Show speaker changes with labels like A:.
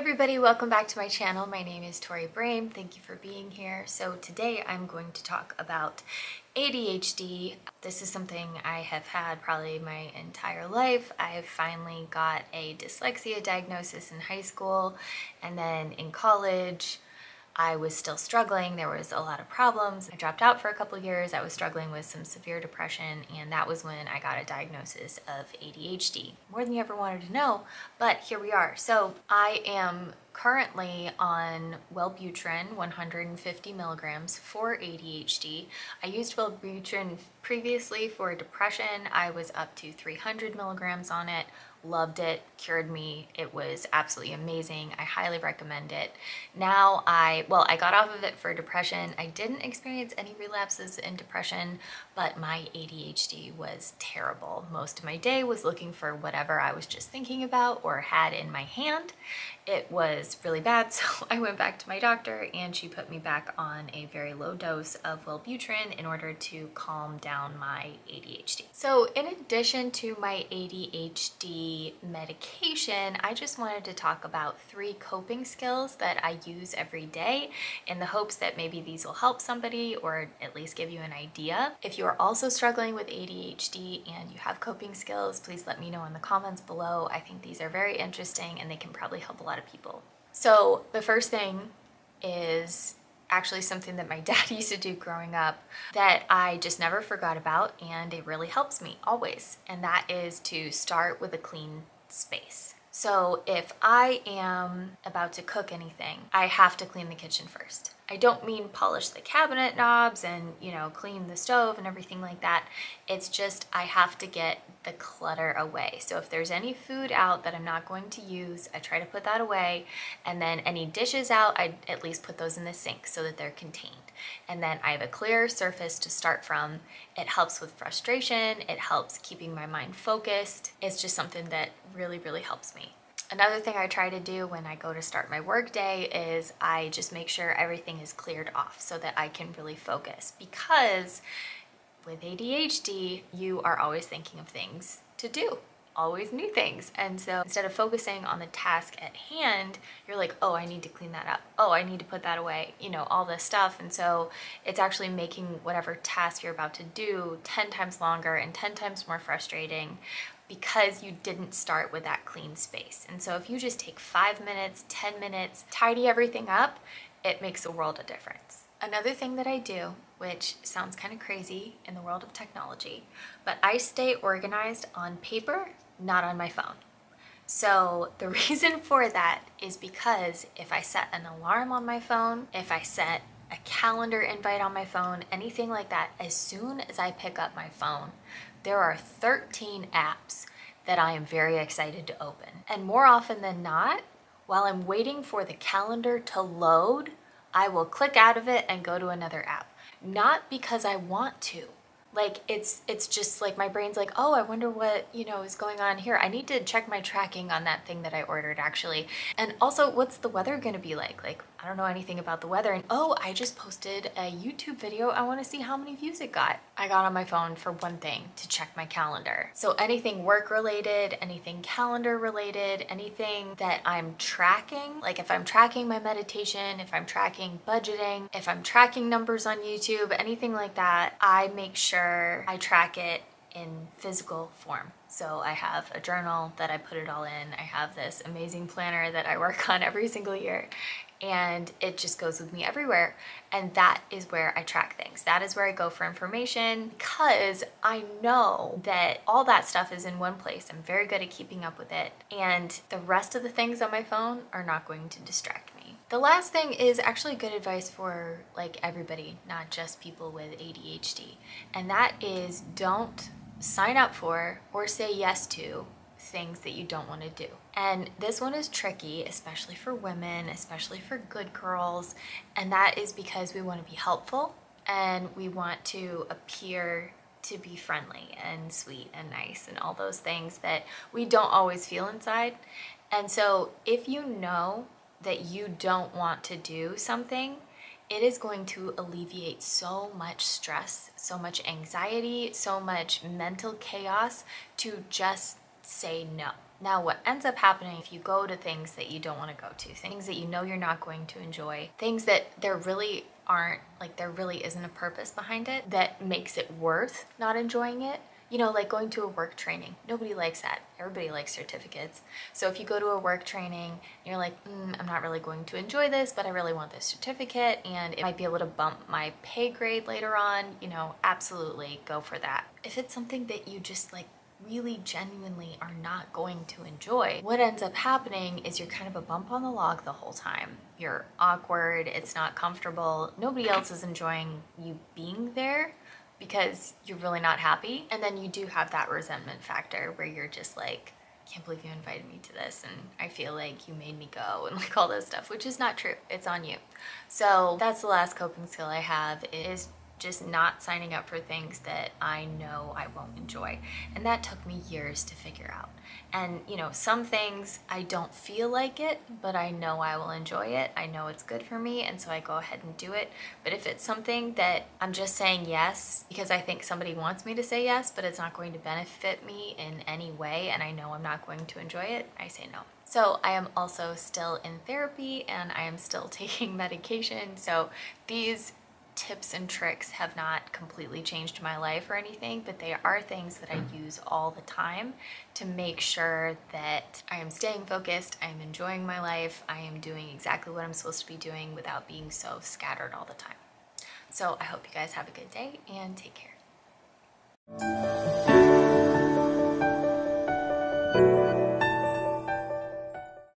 A: everybody, welcome back to my channel. My name is Tori Brame. Thank you for being here. So today I'm going to talk about ADHD. This is something I have had probably my entire life. I finally got a dyslexia diagnosis in high school, and then in college I was still struggling. There was a lot of problems. I dropped out for a couple years. I was struggling with some severe depression, and that was when I got a diagnosis of ADHD. More than you ever wanted to know, but here we are. So I am currently on Wellbutrin, 150 milligrams for ADHD. I used Wellbutrin previously for depression. I was up to 300 milligrams on it. Loved it, cured me. It was absolutely amazing. I highly recommend it. Now I got off of it for depression. I didn't experience any relapses in depression, but my ADHD was terrible. Most of my day was looking for whatever I was just thinking about or had in my hand. It was really bad, so I went back to my doctor and she put me back on a very low dose of Wellbutrin in order to calm down my ADHD. So in addition to my ADHD medication, I just wanted to talk about 3 coping skills that I use every day in the hopes that maybe these will help somebody or at least give you an idea. If you are also struggling with ADHD and you have coping skills, please let me know in the comments below. I think these are very interesting and they can probably help a lot of people. So the first thing is actually something that my dad used to do growing up that I just never forgot about, and it really helps me always, and that is to start with a clean space. So if I am about to cook anything, I have to clean the kitchen first. I don't mean polish the cabinet knobs and, clean the stove and everything like that. It's just I have to get the clutter away. So if there's any food out that I'm not going to use, I try to put that away. And then any dishes out, I at least put those in the sink so that they're contained. And then I have a clear surface to start from. It helps with frustration. It helps keeping my mind focused. It's just something that really, really helps me. Another thing I try to do when I go to start my work day is I just make sure everything is cleared off so that I can really focus, because with ADHD, you are always thinking of things to do, always new things. And so instead of focusing on the task at hand, you're like, oh, I need to clean that up. Oh, I need to put that away, all this stuff. And so it's actually making whatever task you're about to do 10 times longer and 10 times more frustrating, because you didn't start with that clean space. And so if you just take 5 minutes, 10 minutes, tidy everything up, it makes a world of difference. Another thing that I do, which sounds kind of crazy in the world of technology, but I stay organized on paper, not on my phone. So the reason for that is because if I set an alarm on my phone, if I set a calendar invite on my phone, anything like that, as soon as I pick up my phone, there are 13 apps that I am very excited to open. And more often than not, while I'm waiting for the calendar to load, I will click out of it and go to another app. Not because I want to. Like it's just like my brain's like, oh, I wonder what, is going on here. I need to check my tracking on that thing that I ordered actually. And also, what's the weather gonna be like? Like, I don't know anything about the weather. And oh, I just posted a YouTube video. I wanna see how many views it got. I got on my phone for one thing, to check my calendar. So anything work related, anything calendar related, anything that I'm tracking, like if I'm tracking my meditation, if I'm tracking budgeting, if I'm tracking numbers on YouTube, anything like that, I make sure I track it in physical form. So I have a journal that I put it all in. I have this amazing planner that I work on every single year, and it just goes with me everywhere. And that is where I track things. That is where I go for information, because I know that all that stuff is in one place. I'm very good at keeping up with it, and the rest of the things on my phone are not going to distract me. The last thing is actually good advice for like everybody, not just people with ADHD, and that is don't sign up for or say yes to things that you don't want to do. And this one is tricky, especially for women, especially for good girls, and that is because we want to be helpful and we want to appear to be friendly and sweet and nice and all those things that we don't always feel inside. And so if you know that you don't want to do something, it is going to alleviate so much stress, so much anxiety, so much mental chaos to just say no. Now, what ends up happening if you go to things that you don't want to go to, things that you know you're not going to enjoy, things that there really aren't, like there really isn't a purpose behind it that makes it worth not enjoying it. You know, like going to a work training. Nobody likes that. Everybody likes certificates. So if you go to a work training and you're like, I'm not really going to enjoy this, but I really want this certificate and it might be able to bump my pay grade later on, you know, absolutely go for that. If it's something that you just like really genuinely are not going to enjoy, what ends up happening is you're kind of a bump on the log the whole time. You're awkward, it's not comfortable, nobody else is enjoying you being there because you're really not happy. And then you do have that resentment factor where you're just like, I can't believe you invited me to this and I feel like you made me go and like all this stuff, which is not true. It's on you. So that's the last coping skill I have, is just not signing up for things that I know I won't enjoy. And that took me years to figure out. And you know, some things I don't feel like it, but I know I will enjoy it. I know it's good for me, and so I go ahead and do it. But if it's something that I'm just saying yes because I think somebody wants me to say yes, but it's not going to benefit me in any way, and I know I'm not going to enjoy it, I say no. So I am also still in therapy and I am still taking medication. So these tips and tricks have not completely changed my life or anything, but they are things that I use all the time to make sure that I am staying focused, I am enjoying my life, I am doing exactly what I'm supposed to be doing without being so scattered all the time. So I hope you guys have a good day and take care.